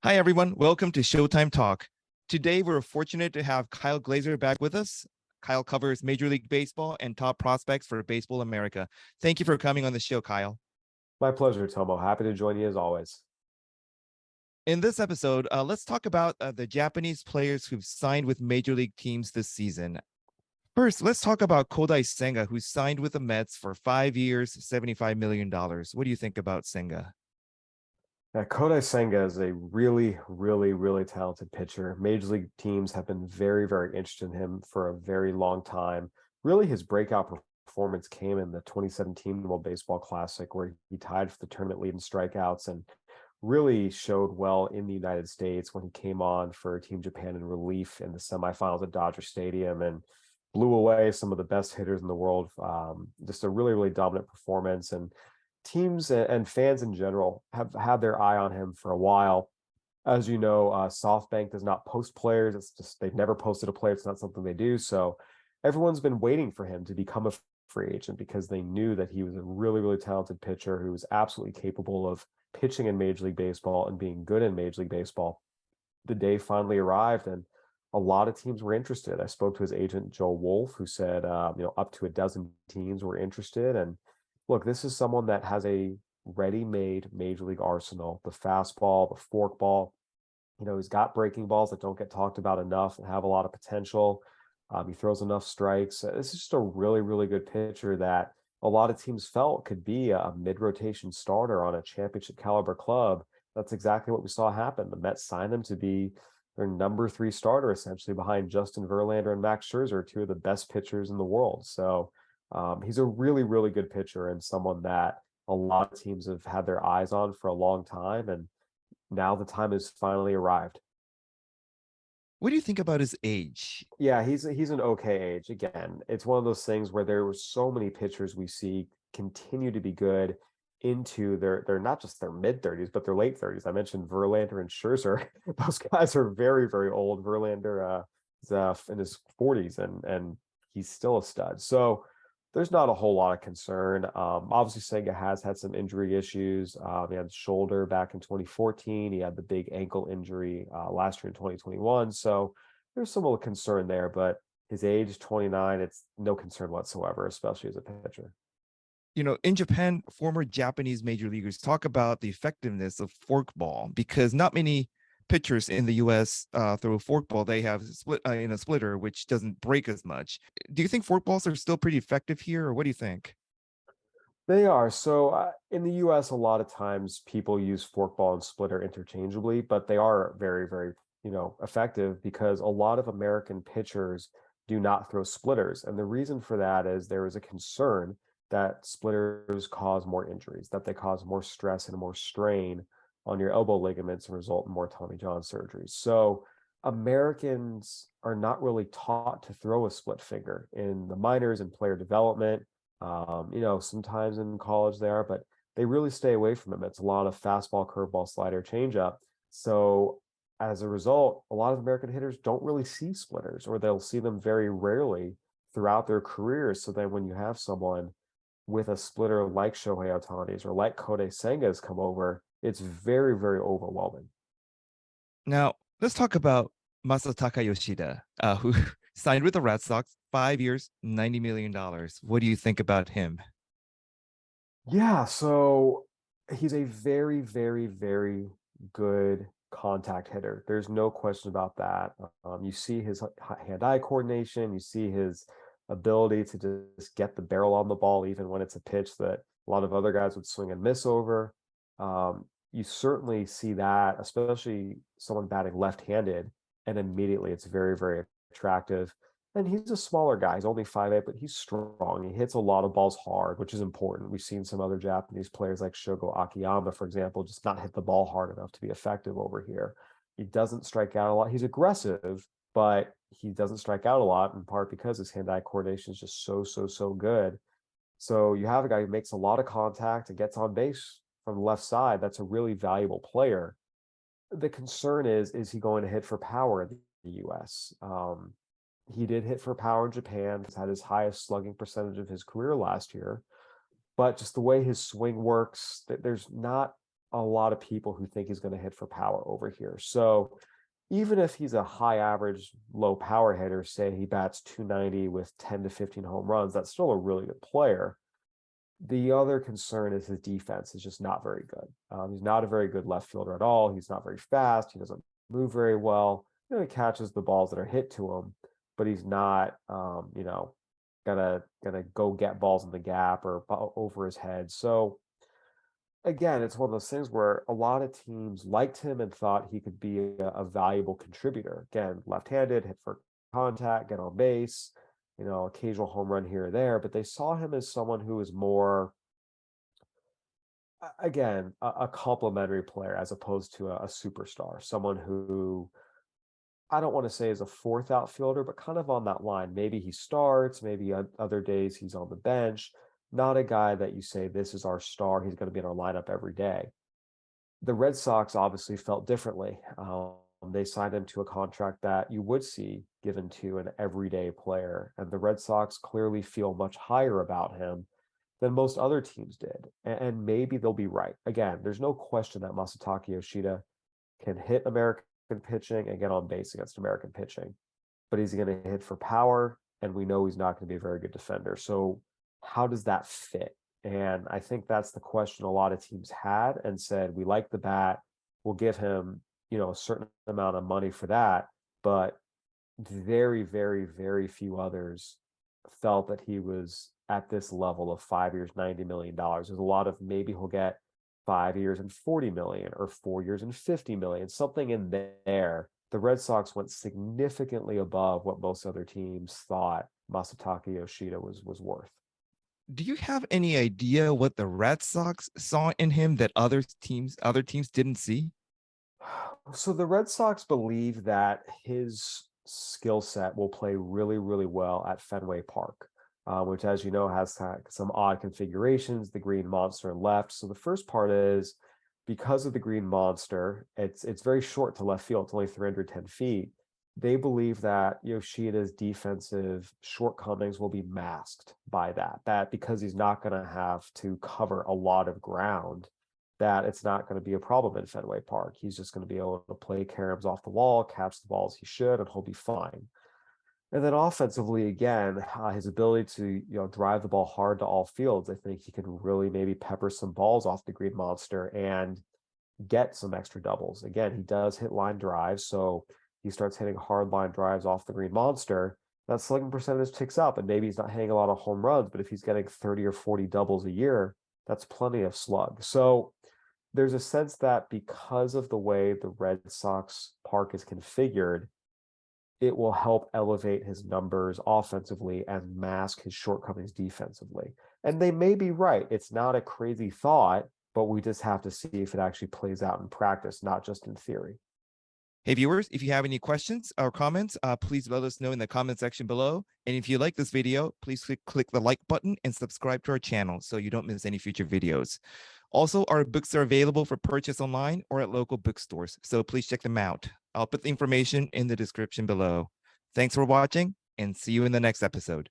Hi, everyone. Welcome to Showtime Talk. Today, we're fortunate to have Kyle Glazer back with us. Kyle covers Major League Baseball and top prospects for Baseball America. Thank you for coming on the show, Kyle. My pleasure, Tomo. Happy to join you as always. In this episode, let's talk about the Japanese players who've signed with Major League teams this season. First, let's talk about Kodai Senga, who signed with the Mets for 5 years, $75 million. What do you think about Senga? Yeah, Kodai Senga is a really talented pitcher. Major League teams have been very interested in him for a very long time. Really, his breakout performance came in the 2017 World Baseball Classic, where he tied for the tournament lead in strikeouts and really showed well in the United States when he came on for Team Japan in relief in the semifinals at Dodger Stadium and blew away some of the best hitters in the world. Just a really dominant performance. And teams and fans in general have had their eye on him for a while. As you know, SoftBank does not post players. It's just they've never posted a player. It's not something they do. So everyone's been waiting for him to become a free agent because they knew that he was a really talented pitcher who was absolutely capable of pitching in Major League Baseball and being good in Major League Baseball. The day finally arrived, and a lot of teams were interested. I spoke to his agent, Joe Wolf, who said, up to a dozen teams were interested. And look, this is someone that has a ready-made Major League arsenal, the fastball, the forkball. He's got breaking balls that don't get talked about enough and have a lot of potential. He throws enough strikes. This is just a really good pitcher that a lot of teams felt could be a mid-rotation starter on a championship caliber club. That's exactly what we saw happen. The Mets signed him to be their number 3 starter, essentially behind Justin Verlander and Max Scherzer, 2 of the best pitchers in the world. So he's a really good pitcher and someone that a lot of teams have had their eyes on for a long time. And now the time has finally arrived. What do you think about his age? Yeah, he's an okay age. Again, it's one of those things where there were so many pitchers we see continue to be good into they're not just their mid 30s, but their late 30s. I mentioned Verlander and Scherzer. Those guys are very old. Verlander is in his 40s and he's still a stud. So there's not a whole lot of concern. Obviously, Senga has had some injury issues. He had the shoulder back in 2014. He had the big ankle injury last year in 2021. So there's some little concern there, but his age is 29. It's no concern whatsoever, especially as a pitcher. In Japan, former Japanese major leaguers talk about the effectiveness of forkball because not many pitchers in the U.S. Throw a forkball. They have split in a splitter, which doesn't break as much. Do you think forkballs are still pretty effective here, or what do you think? They are. So in the U.S., a lot of times people use forkball and splitter interchangeably, but they are very effective because a lot of American pitchers do not throw splitters. And the reason for that is there is a concern that splitters cause more injuries, that they cause more stress and more strain on your elbow ligaments and result in more Tommy John surgeries. So Americans are not really taught to throw a split finger in the minors and player development. Sometimes in college they are, but they really stay away from them. It's a lot of fastball, curveball, slider, changeup. So as a result, a lot of American hitters don't really see splitters, or they'll see them very rarely throughout their careers. So then when you have someone with a splitter like Shohei Ohtani's or like Kodai Senga's come over, it's very overwhelming. Now, let's talk about Masataka Yoshida, who signed with the Red Sox, 5 years, $90 million. What do you think about him? Yeah, so he's a very good contact hitter. There's no question about that. You see his hand-eye coordination. You see his ability to just get the barrel on the ball, even when it's a pitch that a lot of other guys would swing and miss over. You certainly see that, especially someone batting left-handed, and immediately it's very attractive. And he's a smaller guy. He's only 5'8", but he's strong. He hits a lot of balls hard, which is important. We've seen some other Japanese players like Shogo Akiyama, for example, just not hit the ball hard enough to be effective over here. He doesn't strike out a lot. He's aggressive, but he doesn't strike out a lot, in part because his hand-eye coordination is just so good. So you have a guy who makes a lot of contact and gets on base from the left side. That's a really valuable player. The concern is he going to hit for power in the U.S.? He did hit for power in Japan. He's had his highest slugging percentage of his career last year. But just the way his swing works, there's not a lot of people who think he's going to hit for power over here. So even if he's a high average, low power hitter, say he bats 290 with 10 to 15 home runs, that's still a really good player. The other concern is his defense is just not very good. He's not a very good left fielder at all. He's not very fast. He doesn't move very well. He catches the balls that are hit to him, but he's not, gonna go get balls in the gap or over his head. So again, it's one of those things where a lot of teams liked him and thought he could be a valuable contributor. Again, left-handed, hit for contact, get on base, occasional home run here or there, but they saw him as someone who is more, again, a complementary player as opposed to a superstar, someone who I don't want to say is a fourth outfielder, but kind of on that line. Maybe he starts, maybe other days he's on the bench. Not a guy that you say, this is our star, he's going to be in our lineup every day. The Red Sox obviously felt differently. They signed him to a contract that you would see given to an everyday player. And the Red Sox clearly feel much higher about him than most other teams did. And maybe they'll be right. Again, there's no question that Masataka Yoshida can hit American pitching and get on base against American pitching. But he's going to hit for power, and we know he's not going to be a very good defender. So how does that fit? And I think that's the question a lot of teams had and said, we like the bat, we'll give him, a certain amount of money for that. But very, very, very few others felt that he was at this level of 5 years, $90 million. There's a lot of maybe he'll get 5 years and 40 million or 4 years and 50 million, something in there. The Red Sox went significantly above what most other teams thought Masataka Yoshida was worth. Do you have any idea what the Red Sox saw in him that other teams didn't see? So the Red Sox believe that his skill set will play really, really well at Fenway Park, which, as you know, has some odd configurations, the green monster and left. So the first part is because of the green monster, it's very short to left field. It's only 310 feet. They believe that Yoshida's defensive shortcomings will be masked by that because he's not going to have to cover a lot of ground, that it's not going to be a problem in Fenway Park. He's just going to be able to play caroms off the wall, catch the balls he should, and he'll be fine. And then offensively, again, his ability to drive the ball hard to all fields, I think he can really maybe pepper some balls off the green monster and get some extra doubles. Again, he does hit line drives, so he starts hitting hard line drives off the green monster, that slugging percentage ticks up, and maybe he's not hitting a lot of home runs, but if he's getting 30 or 40 doubles a year, that's plenty of slug. So there's a sense that because of the way the Red Sox park is configured, it will help elevate his numbers offensively and mask his shortcomings defensively. And they may be right. It's not a crazy thought, but we just have to see if it actually plays out in practice, not just in theory. Hey viewers, if you have any questions or comments, please let us know in the comment section below. And if you like this video, please click the like button and subscribe to our channel so you don't miss any future videos. Also, our books are available for purchase online or at local bookstores, so please check them out. I'll put the information in the description below. Thanks for watching, and see you in the next episode.